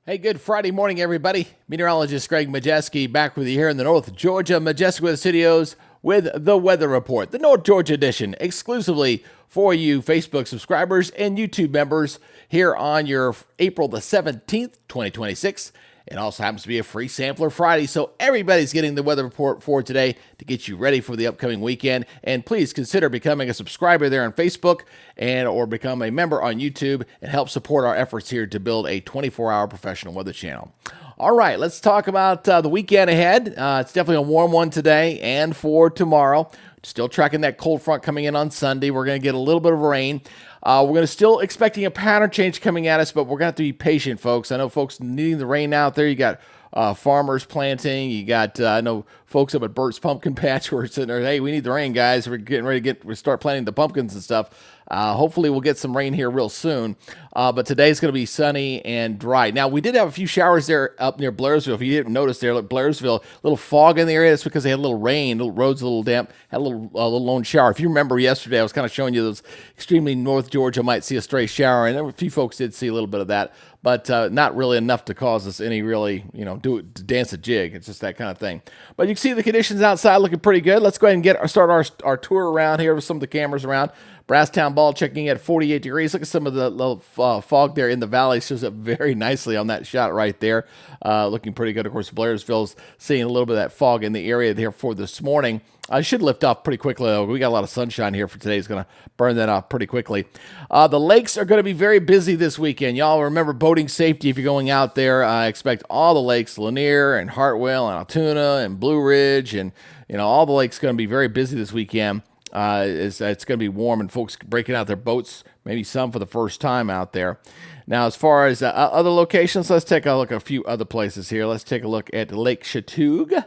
Hey, good Friday morning, everybody. Meteorologist Greg Majewski back with you here in the North Georgia Majestic Weather Studios with the Weather Report, the North Georgia edition, exclusively for you Facebook subscribers and YouTube members here on your April the 17th, 2026. It also happens to be a free sampler Friday, so everybody's getting the weather report for today to get you ready for the upcoming weekend. And please consider becoming a subscriber there on Facebook and or become a member on YouTube and help support our efforts here to build a 24-hour professional weather channel. All right, let's talk about the weekend ahead. It's definitely a warm one today and for tomorrow. Still tracking that cold front coming in on Sunday. We're going to get a little bit of rain. We're going to still expecting a pattern change coming at us, but we're going to have to be patient, folks. I know folks needing the rain out there. You got farmers planting. You got, I know folks up at Burt's Pumpkin Patch who are sitting there, hey, we need the rain, guys. We're getting ready to start planting the pumpkins and stuff. Hopefully we'll get some rain here real soon. But today's going to be sunny and dry. Now, we did have a few showers there up near Blairsville. If you didn't notice there, look, Blairsville, a little fog in the area. That's because they had a little rain, the roads a little damp, had a little lone shower. If you remember yesterday, I was kind of showing you those extremely North Georgia might see a stray shower, and a few folks did see a little bit of that, but not really enough to cause us any really, to dance a jig. It's just that kind of thing. But you can see the conditions outside looking pretty good. Let's go ahead and start our tour around here with some of the cameras around. Brasstown Ball checking at 48 degrees. Look at some of the little fog there in the valley. Shows up very nicely on that shot right there. Looking pretty good. Of course, Blairsville's seeing a little bit of that fog in the area there for this morning. I should lift off pretty quickly, though. We got a lot of sunshine here for today. It's going to burn that off pretty quickly. The lakes are going to be very busy this weekend. Y'all remember boating safety if you're going out there. I expect all the lakes, Lanier and Hartwell and Altoona and Blue Ridge, and all the lakes going to be very busy this weekend. It's going to be warm and folks breaking out their boats, maybe some for the first time out there. Now, as far as other locations, let's take a look at a few other places here. Let's take a look at Lake Chatuge,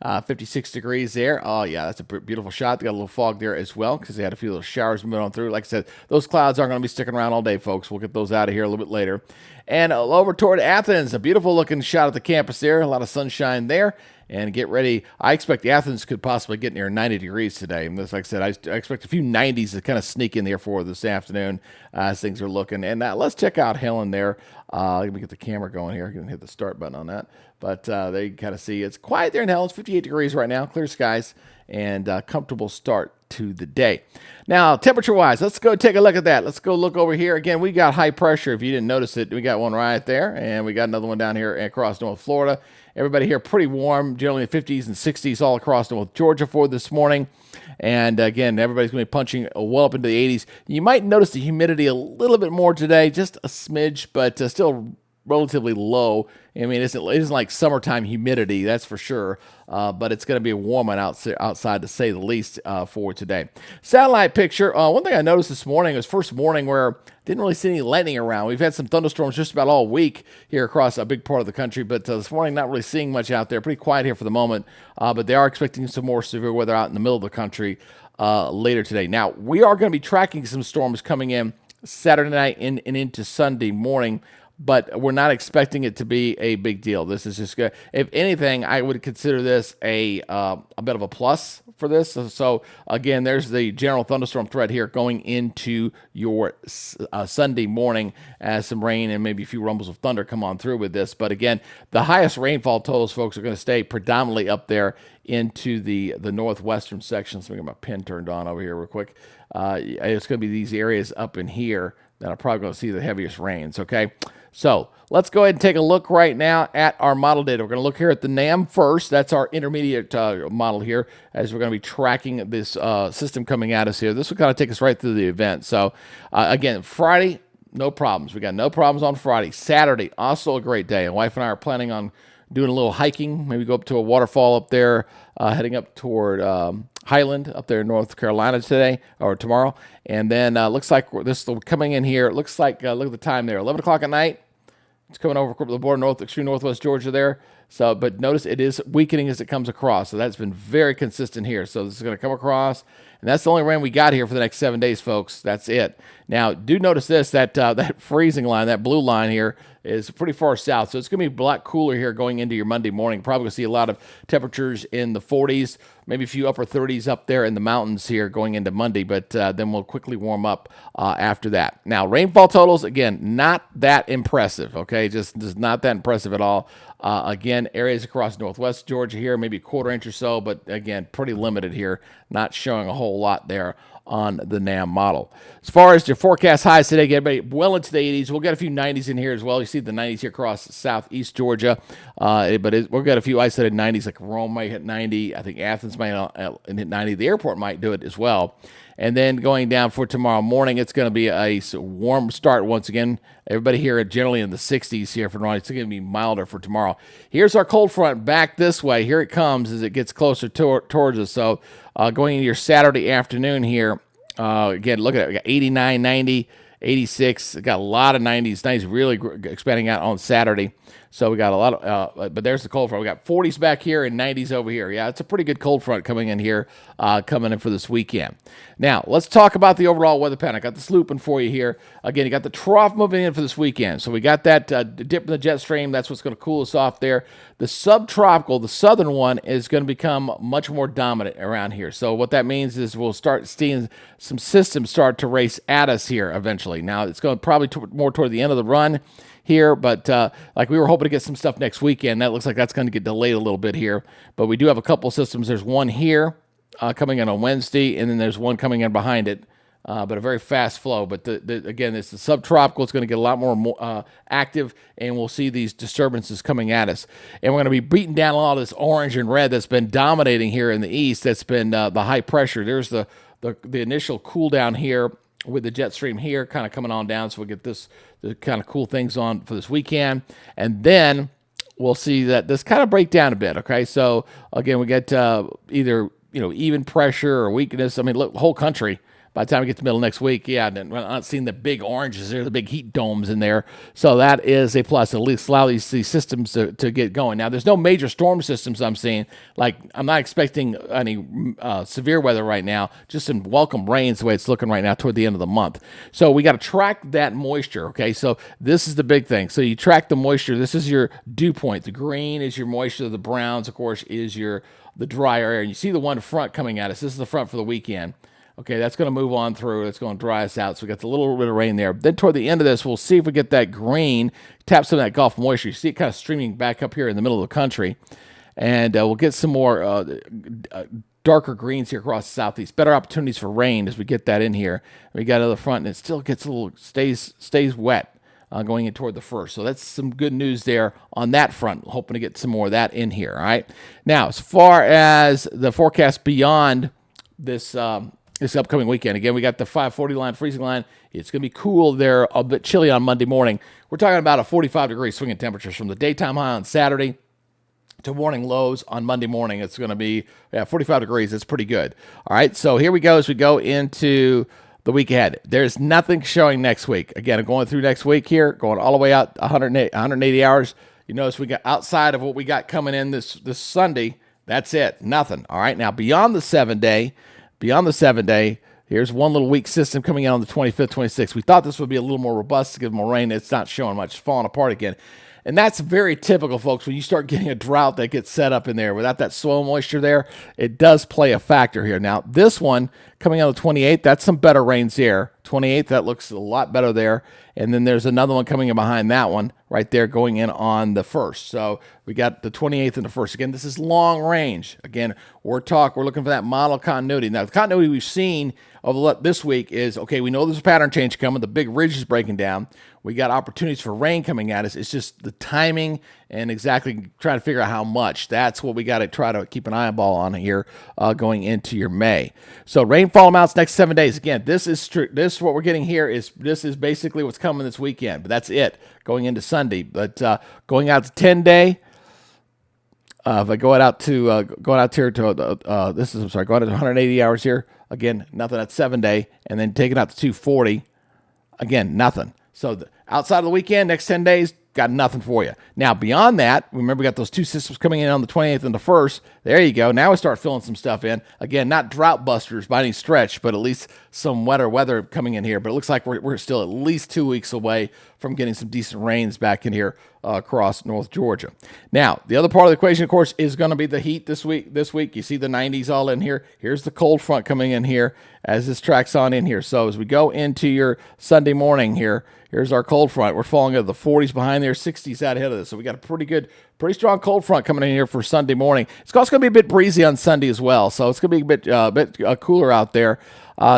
56 degrees there. Oh, yeah, that's a beautiful shot. They got a little fog there as well because they had a few little showers moving on through. Like I said, those clouds aren't going to be sticking around all day, folks. We'll get those out of here a little bit later. And over toward Athens, a beautiful looking shot at the campus there. A lot of sunshine there. And get ready. I expect Athens could possibly get near 90 degrees today. And like I said, I expect a few 90s to kind of sneak in there for this afternoon as things are looking. And let's check out Helen there. Let me get the camera going here. I'm going to hit the start button on that. But there you can kind of see it's quiet there in Helen. It's 58 degrees right now, clear skies, and comfortable start to the day. Now, temperature-wise, let's go take a look at that. Let's go look over here. Again, we got high pressure. If you didn't notice it, we got one right there, and we got another one down here across North Florida. Everybody here pretty warm, generally in the 50s and 60s all across North Georgia for this morning. And again, everybody's going to be punching well up into the 80s. You might notice the humidity a little bit more today, just a smidge, but still relatively low. I mean, it isn't like summertime humidity, that's for sure, but it's going to be a warm one outside to say the least for today. Satellite picture, one thing I noticed this morning was first morning where didn't really see any lightning around. We've had some thunderstorms just about all week here across a big part of the country, but this morning not really seeing much out there. Pretty quiet here for the moment, but they are expecting some more severe weather out in the middle of the country later today. Now, we are going to be tracking some storms coming in Saturday night and into Sunday morning, but we're not expecting it to be a big deal. This is just good. If anything, I would consider this a bit of a plus for this. So again, there's the general thunderstorm threat here going into your Sunday morning as some rain and maybe a few rumbles of thunder come on through with this. But again, the highest rainfall totals, folks, are going to stay predominantly up there into the northwestern section. So let me get my pen turned on over here real quick. It's going to be these areas up in here that are probably going to see the heaviest rains, okay? So let's go ahead and take a look right now at our model data. We're going to look here at the NAM first. That's our intermediate model here as we're going to be tracking this system coming at us here. This will kind of take us right through the event. So again, Friday, no problems. We got no problems on Friday. Saturday, also a great day. My wife and I are planning on doing a little hiking, maybe go up to a waterfall up there, heading up toward Highland up there in North Carolina today or tomorrow. And then looks like this coming in here. It looks like, look at the time there, 11 o'clock at night. It's coming over the border, extreme northwest Georgia there. So, but notice it is weakening as it comes across. So that's been very consistent here. So this is going to come across, and that's the only rain we got here for the next 7 days, folks. That's it. Now, do notice this, that freezing line, that blue line here, is pretty far south. So it's going to be a lot cooler here going into your Monday morning. Probably going to see a lot of temperatures in the 40s, maybe a few upper 30s up there in the mountains here going into Monday, but then we'll quickly warm up after that. Now, rainfall totals, again, not that impressive, okay? Just not that impressive at all. Again, areas across northwest Georgia here, maybe a quarter inch or so, but again, pretty limited here, not showing a whole lot there on the NAM model. As far as your forecast highs today, get everybody well into the 80s. We'll get a few 90s in here as well. You see the 90s here across southeast Georgia, but we'll get a few isolated 90s, like Rome might hit 90. I think Athens might hit 90. The airport might do it as well. And then going down for tomorrow morning, it's going to be a warm start once again. Everybody here generally in the 60s here for tomorrow. It's going to be milder for tomorrow. Here's our cold front back this way. Here it comes as it gets closer towards us. So going into your Saturday afternoon here, again, look at it. We got 89, 90, 86. Got a lot of 90s. 90s really expanding out on Saturday. So we got a lot of, but there's the cold front. We got 40s back here and 90s over here. Yeah, it's a pretty good cold front coming in here, coming in for this weekend. Now, let's talk about the overall weather pattern. I got this looping for you here. Again, you got the trough moving in for this weekend. So we got that dip in the jet stream. That's what's going to cool us off there. The subtropical, the southern one, is going to become much more dominant around here. So what that means is we'll start seeing some systems start to race at us here eventually. Now, it's going probably more toward the end of the run here, but like we were hoping to get some stuff next weekend. That looks like that's going to get delayed a little bit here. But we do have a couple systems. There's one here coming in on Wednesday, and then there's one coming in behind it, but a very fast flow. But again, it's the subtropical. It's going to get a lot more active, and we'll see these disturbances coming at us. And we're going to be beating down a lot of this orange and red that's been dominating here in the east. That's been the high pressure. There's the initial cool down here with the jet stream here kind of coming on down. So we'll get the kind of cool things on for this weekend. And then we'll see that this kind of break down a bit, okay? So, again, we get either, even pressure or weakness. I mean, look, the whole country, by the time we get to the middle of next week, we're not seeing the big oranges there, the big heat domes in there. So that is a plus. At least allow these systems to get going. Now, there's no major storm systems I'm seeing. Like, I'm not expecting any severe weather right now, just some welcome rains the way it's looking right now toward the end of the month. So we got to track that moisture, okay? So this is the big thing. So you track the moisture. This is your dew point. The green is your moisture. The browns, of course, is the drier air. And you see the one front coming at us. This is the front for the weekend. Okay, that's going to move on through. It's going to dry us out. So we got a little bit of rain there. Then toward the end of this, we'll see if we get that green, tap some of that Gulf moisture. You see it kind of streaming back up here in the middle of the country. And we'll get some more darker greens here across the southeast. Better opportunities for rain as we get that in here. We got another front, and it still gets stays wet going in toward the first. So that's some good news there on that front. Hoping to get some more of that in here, all right? Now, as far as the forecast beyond this upcoming weekend. Again, we got the 540 line, freezing line. It's going to be cool there, a bit chilly on Monday morning. We're talking about a 45-degree swing in temperatures from the daytime high on Saturday to morning lows on Monday morning. It's going to be 45 degrees. It's pretty good. All right, so here we go as we go into the week ahead. There's nothing showing next week. Again, I'm going through next week here, going all the way out 180 hours. You notice we got outside of what we got coming in this Sunday. That's it. Nothing. All right, now beyond the 7 day, here's one little weak system coming in on the 25th, 26th. We thought this would be a little more robust to give more rain. It's not showing much. It's falling apart again. And that's very typical, folks. When you start getting a drought that gets set up in there without that soil moisture there, it does play a factor here. Now, this one coming out of the 28th, that's some better rains there. 28th, that looks a lot better there. And then there's another one coming in behind that one right there going in on the 1st. So we got the 28th and the 1st. Again, this is long range. Again, we're looking for that model continuity. Now, the continuity we've seen over this week is, okay, we know there's a pattern change coming. The big ridge is breaking down. We got opportunities for rain coming at us. It's just the timing and exactly trying to figure out how much. That's what we got to try to keep an eyeball on here going into your May. So rainfall amounts next 7 days. Again, this is what we're getting here. This is basically what's coming this weekend. But that's it going into Sunday. But going out to 10 day. If I go out to going out here to going out to 180 hours here. Again, nothing at 7 day, and then taking out to 240. Again, nothing. So outside of the weekend, next 10 days, got nothing for you. Now, beyond that, remember we got those two systems coming in on the 28th and the 1st. There you go. Now we start filling some stuff in. Again, not drought busters by any stretch, but at least some wetter weather coming in here. But it looks like we're still at least 2 weeks away from getting some decent rains back in here across North Georgia. Now, the other part of the equation, of course, is going to be the heat this week. You see the 90s all in here. Here's the cold front coming in here as this tracks on in here. So as we go into your Sunday morning here, here's our cold front. We're falling into the 40s behind there, 60s out ahead of this. So we got a pretty strong cold front coming in here for Sunday morning. It's also going to be a bit breezy on Sunday as well. So it's going to be a bit cooler out there.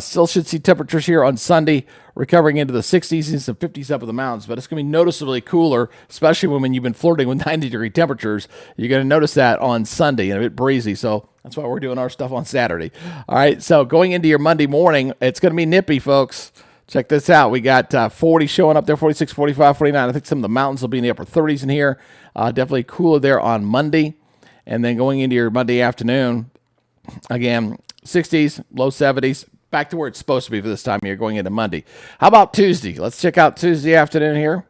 Still should see temperatures here on Sunday recovering into the 60s and some 50s up in the mountains, but it's going to be noticeably cooler, especially when you've been flirting with 90-degree temperatures. You're going to notice that on Sunday and a bit breezy, so that's why we're doing our stuff on Saturday. All right, so going into your Monday morning, it's going to be nippy, folks. Check this out. We got 40 showing up there, 46, 45, 49. I think some of the mountains will be in the upper 30s in here. Definitely cooler there on Monday. And then going into your Monday afternoon, again, 60s, low 70s. Back to where it's supposed to be for this time of year going into Monday. How about Tuesday? Let's check out Tuesday afternoon here.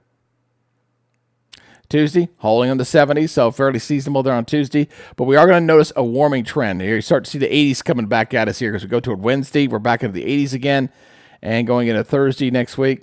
Tuesday, holding in the 70s, so fairly seasonable there on Tuesday. But we are going to notice a warming trend. Here you start to see the 80s coming back at us here because we go toward Wednesday. We're back into the 80s again. And going into Thursday next week.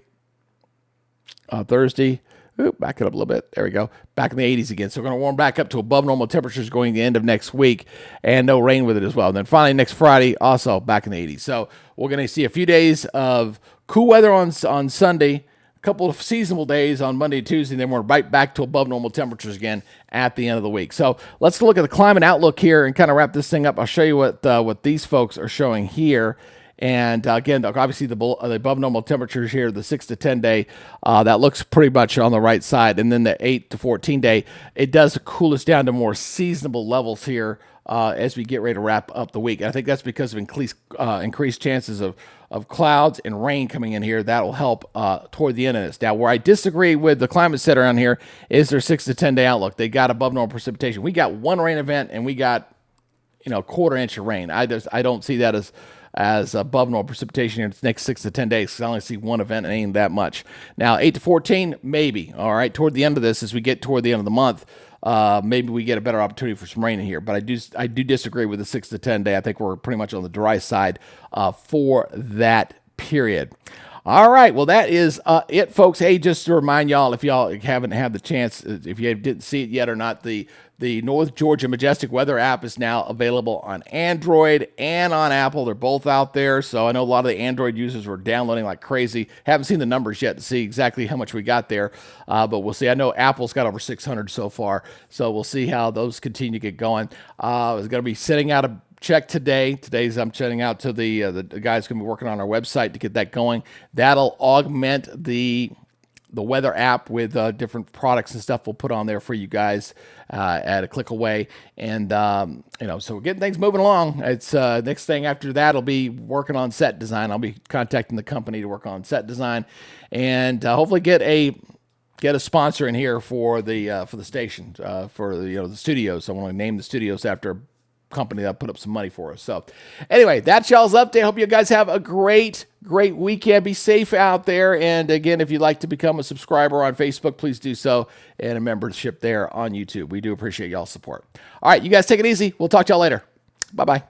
Back it up a little bit. There we go. Back in the 80s again. So we're going to warm back up to above normal temperatures going the end of next week, and no rain with it as well. And then finally next Friday, also back in the 80s. So we're going to see a few days of cool weather on Sunday, a couple of seasonable days on Monday and Tuesday, and then we're right back to above normal temperatures again at the end of the week. So let's look at the climate outlook here and kind of wrap this thing up. I'll show you what these folks are showing here. And again, obviously the above normal temperatures here, the 6 to 10 day, that looks pretty much on the right side. And then the 8 to 14 day, it does cool us down to more seasonable levels here as we get ready to wrap up the week. And I think that's because of increased chances of clouds and rain coming in here. That'll help toward the end of this. Now, where I disagree with the climate center around here is their 6 to 10 day outlook. They got above normal precipitation. We got one rain event and we got a quarter inch of rain. I don't see that as above normal precipitation in the next 6 to 10 days, because I only see one event and it ain't that much. Now, 8 to 14, maybe. All right, toward the end of this, as we get toward the end of the month, maybe we get a better opportunity for some rain in here. But I do disagree with the 6 to 10 day. I think we're pretty much on the dry side for that period. All right, well, that is it, folks. Hey, just to remind y'all, if y'all haven't had the chance, if you didn't see it yet or not, the North Georgia Majestic Weather app is now available on Android and on Apple. They're both out there, so I know a lot of the Android users were downloading like crazy. Haven't seen the numbers yet to see exactly how much we got there, but we'll see. I know Apple's got over 600 so far, so we'll see how those continue to get going. I was going to be sending out a check today. I'm sending out to the guys going to be working on our website to get that going. That'll augment the weather app with different products and stuff we'll put on there for you guys at a click away. And, so we're getting things moving along. It's next thing after that, I'll be working on set design. I'll be contacting the company to work on set design and hopefully get a sponsor in here for the station, for the studios. So I want to name the studios after a company that put up some money for us. So anyway, that's y'all's update. Hope you guys have a great weekend. Be safe out there. And again, if you'd like to become a subscriber on Facebook, please do so, and a membership there on YouTube. We do appreciate y'all's support. All right, you guys take it easy. We'll talk to y'all later. Bye-bye.